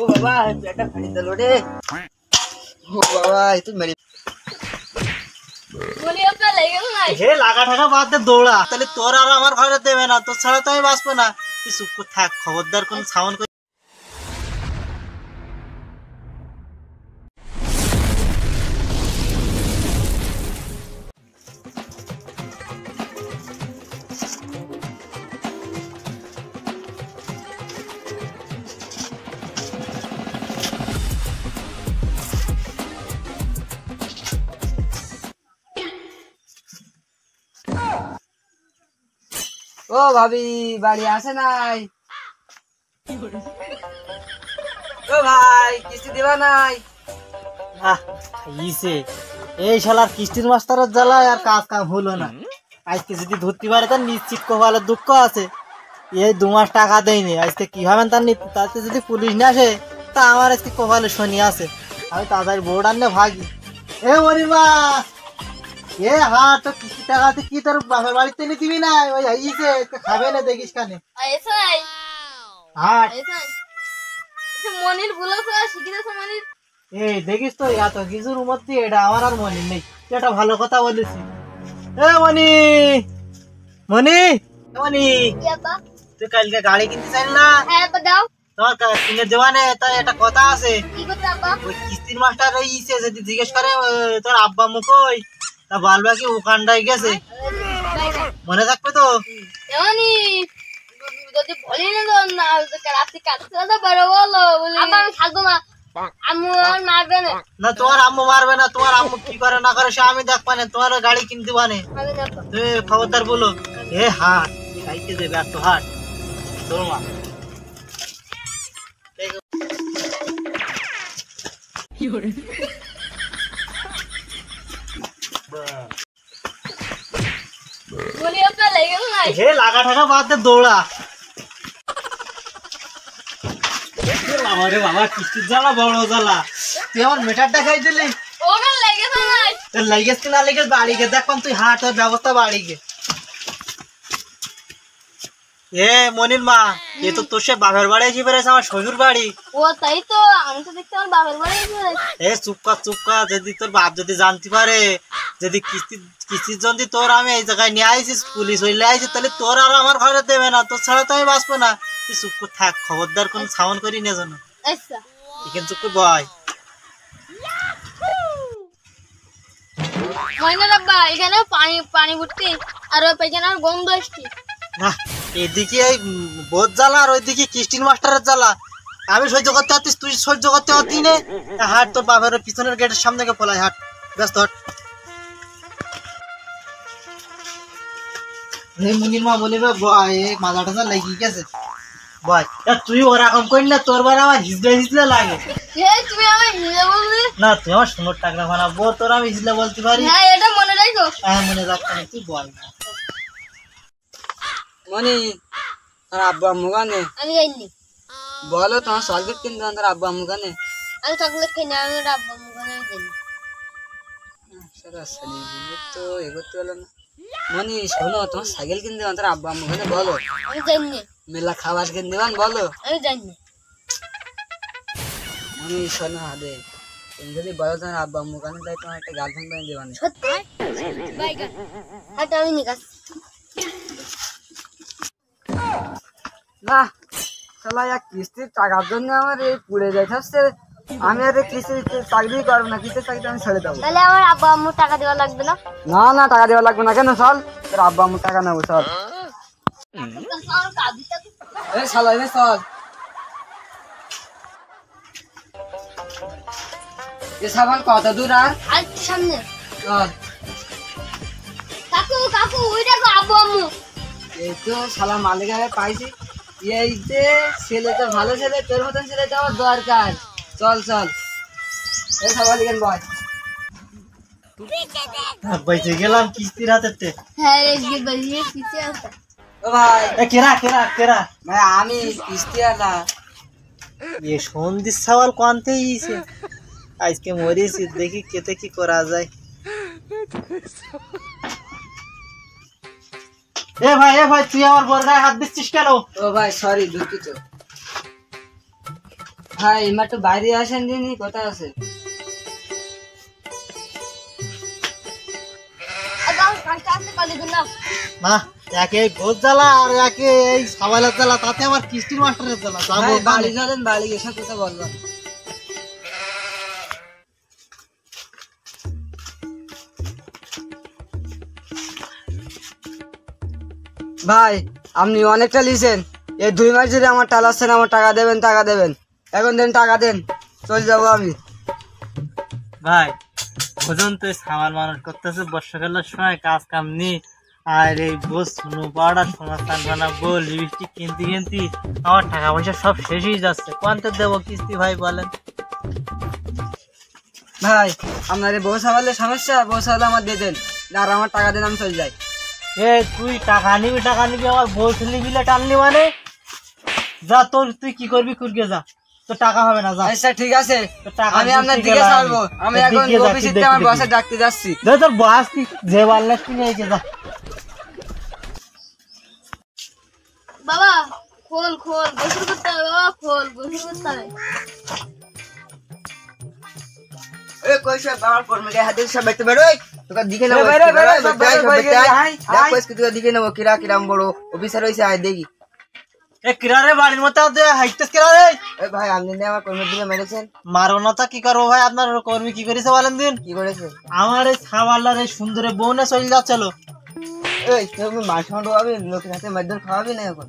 ও বাবা পেটটা ফাটি দিল রে। ও বাবা এই তো মেরি বলি আপনার লেগে গেল না হে লাগা ঠাকা বাদ দে দৌড়া, তাহলে তোর আর আমার ঘরে দেবে না, তোর ছাড়া তো আমি বাঁচবো না। তুই চুপ করে থাক, খবরদার কোন সাউন্ড করে। ও ভাবি বাড়ি আসে নাই? ও ভাই কিস্তি দিবা নাই? ইসে এই শালার কিস্তির মাস্টারের জ্বালায় আর কাজ কাম হলো না। আজকে যদি ধরতে পারে তার নিশ্চিত কপালের দুঃখ আছে। এই 2 মাস টাকা দেয়নি, আজকে কি হবেন তার তাতে যদি পুলিশ না আসে তা আমার আজকে কপালে শনি আছে। আমি তাড়াতাড়ি বোর্ড আনলে ভাগি। এ মরিমা, এ হ্যাঁ তো কিস্তি টাকাতে কি তোর বাপের বাড়িতে নিয়ে দিবি না? ওই ইসে খাবে না দেখিস কানে। এসাই হ্যাঁ এসাই মনির বলেছে শিখিতেছে মনির। এই দেখিস তো এত কিছুর মধ্যে এটা আমার আর মনে নেই। তুই একটা ভালো কথা বলেছিস। এ মনি, মনি, মনি, কি আপা? তুই কালকে গাড়ি কিনতে চাইলি না? হ্যাঁ আপা দাও। তোমার কিনে দেওয়া নেই, তাই একটা কথা আছে। কি করতে আপা? ওই কিস্তির মাস্টার ওই ইসে যদি জিজ্ঞেস করে তোর আব্বা মুখ কই, তা বলবা কি ওখানটায় গেছে। মনে থাকবে তো? এমনি যদি বলি না রাত্রি কাটতে পারো বলো বলি আপা আমি থাকবো না। আম্মু আর মারবে না। না তোমার আম্মু মারবে না, তোমার আম্মু কি করে না করে সে আমি দেখবা না। তোমার গাড়ি কিনতে বানে আমি না তো। তুমি খবরদার বলো। এ হাট গাইতে দেবে এত হাট তোর মা। বলি আপনার লেগে গেল না হে লাগা ঠাকা বাদ দে দৌড়া। বাবারে বাবা কিস্তির জ্বালা বড় জ্বালা। তুই আমার মেটারটা খাই দিলি। ওখানে লেগেছে না। তোর লেগেস কি না লেগেস বাড়ি গে দেখ তুই হাট তোর ব্যবস্থা বাড়ি গে। এ মনির মা, এ তো তোর সে বাপের বাড়ি এসে বেড়েছে আমার শ্বশুর বাড়ি। ও তাই তো আমি তো দেখতে আমার বাবার বাড়ি এসে। এ চুপকা যদি তোর বাপ যদি জানতে পারে যদি কিস্তির জন্য তোর আমি এই জায়গায় নিয়ে আইসিস, পুলিশ হইলে আইসি, তাহলে তোর আর আমার ঘরে দেবে না, তোর ছাড়া তো আমি বাঁচবো না। তুই চুপ করে থাক, খবরদার কোন সাউন্ড করি না যেন। আচ্ছা এখানে চুপ করে বয়। ময়নার আব্বা এখানে পানি পানি ভর্তি আর ওই পাইখানে আর গন্ধ আসছে। না এদিকে এই বোধ জ্বালা আর ওইদিকে কিস্টিন মাস্টারের জ্বালা। আমি সহ্য করতে পারতিস, তুই সহ্য করতে পারতি না। হাট তোর বাপের পিছনের গেটের সামনে গিয়ে পলাই হাট, ব্যস্ত হট। মনির মা বয়, মাজা টাজা লেগে গেছে বয়। তুই ওরকম করি না, তোর বার আমার হিজলে লাগে। তুমি আমার হিলে বললে না তুই আমার সুন্দর টাকা বানাবো, তোর আমি হিজলে বলতে পারি। হ্যাঁ এটা মনে রাখো। হ্যাঁ মনে রাখতে না, তুই বল। মনি তোর আব্বু আম্মু গানে আমি যাইনি। বলো তোমার চকলেট কিনতে তোর আব্বু আম্মু গানে। আমি চকলেট খাই না, আমি ওর আব্বা মুখানে যাইনি। তো এগোতে হলো না। মনি শোনো তোমার সাইকেল কিনতে তোর আব্বু আম্মু গানে বলো। আমি যাইনি। মেলা খাবার কিনতে দেবান বলো। আমি যাইনি। মনি শোনো হাদে তুমি যদি বলো তোমার আব্বু আম্মু গানে তাই তোমার একটা গার্লফ্রেন্ড বানিয়ে দেবান। সত্যি বাইগান হাতে আমি নিকাশ। না শালা এক কিস্তির টাকার জন্য আমার এই পুড়ে যাইতেছে। আমি আর কিস্তির চাকরি করবো না, কিস্তির চাকরি আমি ছেড়ে দেবো। তাহলে আমার আব্বা আম্মু টাকা দেওয়া লাগবে না? না না টাকা দেওয়া লাগবে না। কেন চল তোর আব্বু আম্মু টাকা নেবো চল। এই শালা এনে চল। এ সাবান কত দূর আর আর সামনে চল। কাকু কাকু ওই দেখো আব্বু আম্মু। এই তো শালা মালিক আগে পাইছি। এই যে ছেলে তো ভালো ছেলে, তোর মতন ছেলে তো আমার দরকার। চল চল এই সবাই লিখেন বয়। বেঁচে গেলাম কিস্তির হাতে। হ্যাঁ এই যে বাড়িয়ে পিছে আছে। ও ভাই কেরা কেরা কেরা ভাই আমি কিস্তি আলা। এ সন্ধির সওয়াল কোনতে ইছে আজকে মরিছি, দেখি কেতে কি করা যায়। এ ভাই তুই আমার বর্গায় হাত দিচ্ছিস কেন? ও ভাই সরি দুঃখিত। ভাই এবার একটু বাইরে আসেন দিনই কথা আছে। না একে এই ভোজ জ্বালা আর একে এই সাবাইলের জ্বালা, তাতে আমার কিস্তির মাস্টারের জ্বালা। যাবো ভাই, বাড়ি চলেন, বাড়ি এসব কথা বলবো। ভাই আপনি অনেকটা লিছেন, এই 2 মাস ধরে আমার টালাচ্ছেন, আমার টাকা দেবেন টাকা দেবেন, এখন দেন টাকা দেন, চলে যাবো আমি। ভাই বুঝুন তো, সামার মানুষ করতেছে বর্ষাকালের সময় কাজ কাম নেই, আর এই ভোজ শুনু পাউডার সমাস্থান বানাবো লিপস্টিক কিনতে কিনতে আমার টাকা পয়সা সব শেষ হয়ে যাচ্ছে। কোয়ান্তে দেবো কিস্তি ভাই বলেন? ভাই আপনার এই বউ সাবালের সমস্যা, বউ সাবাল আমার দিয়ে দেন, আর আমার টাকা দেন, আমি চলে যাই। এ তুই টাকা নিবি আমার বলছি নিবিলে টানলি মানে? যা তোর, তুই কি করবি কুরকে যা, তোর টাকা হবে না, যা। আচ্ছা ঠিক আছে, তোর টাকা আমি আপনার দিতে দিকে গেলাম। ছাড়বো, আমি এখন দিকে যা, অফিসে তুই আমার দেখবি। বসে ডাকতে যাচ্ছি। দে তোর বাস তুই যে বাল্লা তুই নিয়ে যা। বাবা খোল খোল, গোসল করতে হবে বাবা, খোল গোসল করতে হবে। এ কইছে বাবার কর্মীকে হাতে সব বেতে বেরোই, তোকে দিকে নেব, বেরো বেরো সব বেরো, আই কইছ কি তোকে দিকে নেব, কিরাম বড় অফিসার হইছে, আয় দেখি। এ কিরারে বাড়ির মতো দে হাইতেস কিরারে। এ ভাই আপনি নে আমার কর্মীর দিকে মেরেছেন। মারবো না তা কি করবো ভাই? আপনার কর্মী কি করেছে বলেন দিন? কি করেছে? আমার এই ছাওয়ালার এই সুন্দরে বউনে চলে যাচ্ছিল। এই তুমি মাছ মাংস খাওয়াবি, লোকের হাতে মারধর খাওয়াবি না এখন?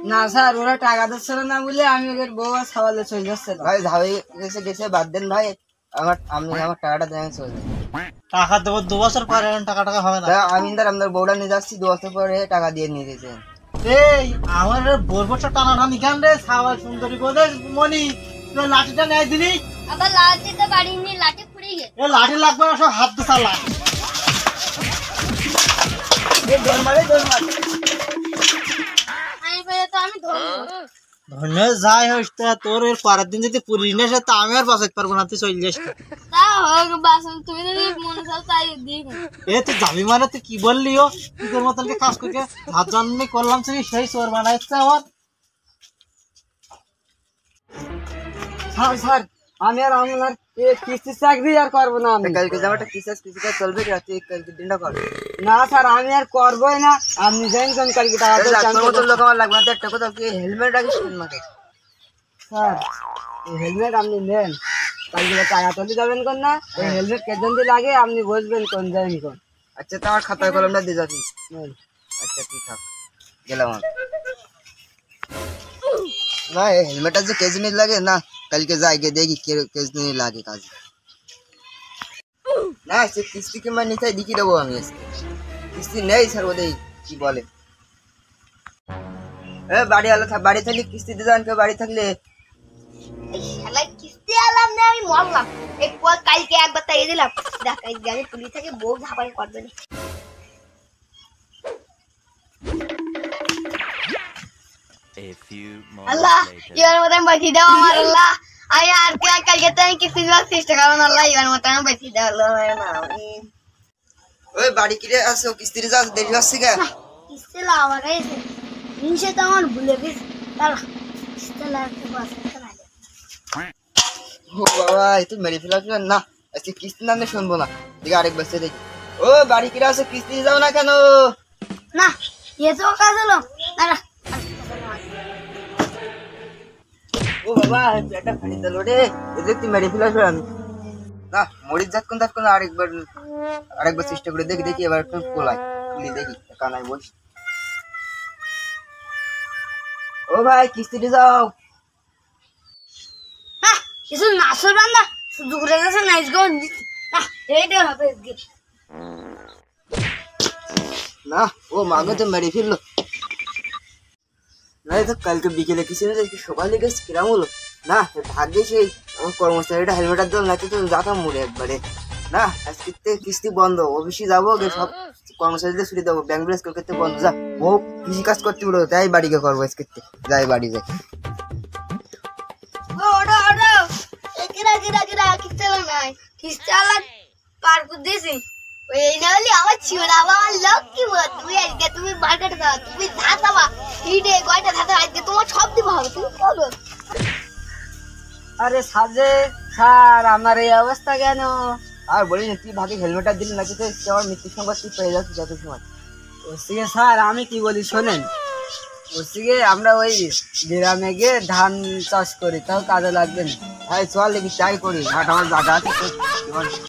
না স্যার, ওরা টাকা দিচ্ছে না বলে আমি ওদের বউ আর ছাওয়ালে চলে যাচ্ছে। ভাই ধাওয়াই গেছে গেছে, বাদ দেন ভাই, আপনি আমার টাকাটা দেন, চলে যান। টাকা দেবো 2 বছর পরে, এখন টাকা টাকা হবে না। আমি আপনার বউটা নিয়ে যাচ্ছি, 2 বছর পরে টাকা দিয়ে নিয়ে গেছেন। এই আমার বরবটা টানাটানি কেন রে? ছাওয়াল সুন্দরী বলে মনি, তুই লাঠিটা নেয় দিলি? আবার লাঠিটা বাড়ি নিয়ে লাঠি ফুরিয়ে গেছে। এ লাঠি লাগবে না, সব হাত দিয়ে চালা। আমি বলে তো আমি ধরবো। ধন্য যাই হোস, তা তোর এর পরের দিন যদি পুলিশ নিয়ে আসে তা আমি আর বাঁচাতে পারবো না, তুই চলে যাস। তা হোক বাসন, তুমি যদি মনে চাও তাই দিয়ে। এ তুই যাবি মানে তুই কি বললি? ও তোর মতন কাজ করকে হাত জন্মে করলাম, তুই সেই চোর বানাইছে আমার। স্যার স্যার, আমি আর আপনার কিস্তির চাকরি আর করবো না। আমি কালকে যাওয়াটা কিস্তিটা চলবে কি? রাতে কালকে দিনটা করবে না স্যার, আমি আর করবোই না। আপনি জানেন কোন কালকে টাকা লোক আমার লাগবে না। একটা কথা, কি হেলমেট রাখিস মাকে? স্যার এই হেলমেট আপনি নেন, কালকে টাকা তুলতে যাবেন কোন না, এই হেলমেট কেজন দিয়ে লাগে আপনি বুঝবেন কোন যাবেন কোন। আচ্ছা তোমার খাতায় কলমটা দিয়ে যাচ্ছি। আচ্ছা ঠিক আছে, গেলাম আমি। না এই হেলমেটটা যে কেজি নিয়ে লাগে না, কালকে যাই গিয়ে দেখি কেজি নিয়ে লাগে কাজে। না সে কিস্তি কিংবা নিতে দিকে দেবো আমি, আজকে কিস্তি নেই স্যার, ওদের কি বলে। বাড়ি আলো বাড়ি থাকলে কিস্তি দিয়ে যান, কেউ বাড়ি থাকলে। কিস্তি আলাম না, আমি মরলাম। এই কালকে একবার তাই দিলাম, দেখ আমি পুলিশ থেকে বউ ঝাপাই করবে না। আল্লাহ এবার মতো বাঁচিয়ে দাও আমার আল্লাহ। আমি আর কালকে তো আমি কিস্তি দেওয়ার চেষ্টা করবো আল্লাহ, এবার মতো আমি বাঁচিয়ে দাও আল্লাহ। ওই বাড়ি কিরে আসো, কিস্তি যাও, দেরি হচ্ছে কে? কিস্তি লা আমার কাছে জিনিসে তো আমার ভুলে গেছি, দাঁড়া কিস্তি লাগতে বাসা না। ও বাবা, এই তো মেরে ফেলা না, আজকে কিস্তি নামে শুনবো না। দেখি আরেক বছর দেখি। ও বাড়ি কিরে আসো, কিস্তি যাও না কেন? না এ তো কাজ হলো, দাঁড়া। ও বাবা, পেটটা ফাটি দিল রে, এদের তুই মেরে ফেলা আমি না, মরিচ যাক কোন কোন আরেকবার চেষ্টা করে দেখি, দেখি এবার একটু পোলাই তুলি দেখি, কানাই বলছি। ও ভাই কিস্তিতে যাও। হ্যাঁ কিছু নাচর বান্ধা শুধু করে গেছে, নাইস গো এইটা হবে না। ও মাগো তো মেরে ফেললো না, তো কালকে বিকেলে কিছু সকালে গেছে কিরাম হলো না, ভাগ্যে সেই আমার কর্মচারীটা হেলমেটের জন্য, না তো যাতাম মুড়ে একবারে না। আজকে কিস্তি বন্ধ, অফিসে যাবো, সব কর্মচারীদের ছুটি দেবো, ব্যাংক ব্যালেন্স করতে বন্ধ। যা বউ কৃষি কাজ করতে বলো, তাই বাড়িকে করবো আজকে, যাই বাড়ি যাই। কিস্তি আলা পার করে দিয়েছি, এই না হলে আমার ছিল না, আমার লক্ষ্মী বল। তুমি আজকে তুমি মার্কেটে যাও, তুমি ধাতাবা হিটে কয়টা ধাতা, আজকে তোমার সব দিব হবে, তুমি বলো। আরে সাজে স্যার আমার এই অবস্থা কেন? আর বলিনি, তুই ভাগে হেলমেটটা দিলি নাকি তুই আমার মৃত্যুর সংবাদ তুই পেয়ে যাচ্ছিস যত সময়। ওদিকে স্যার আমি কি বলি শোনেন, ওদিকে আমরা ওই গ্রামে গিয়ে ধান চাষ করি, তাও কাজে লাগবে না। চল দেখি চাই করি, আমার জায়গা আছে।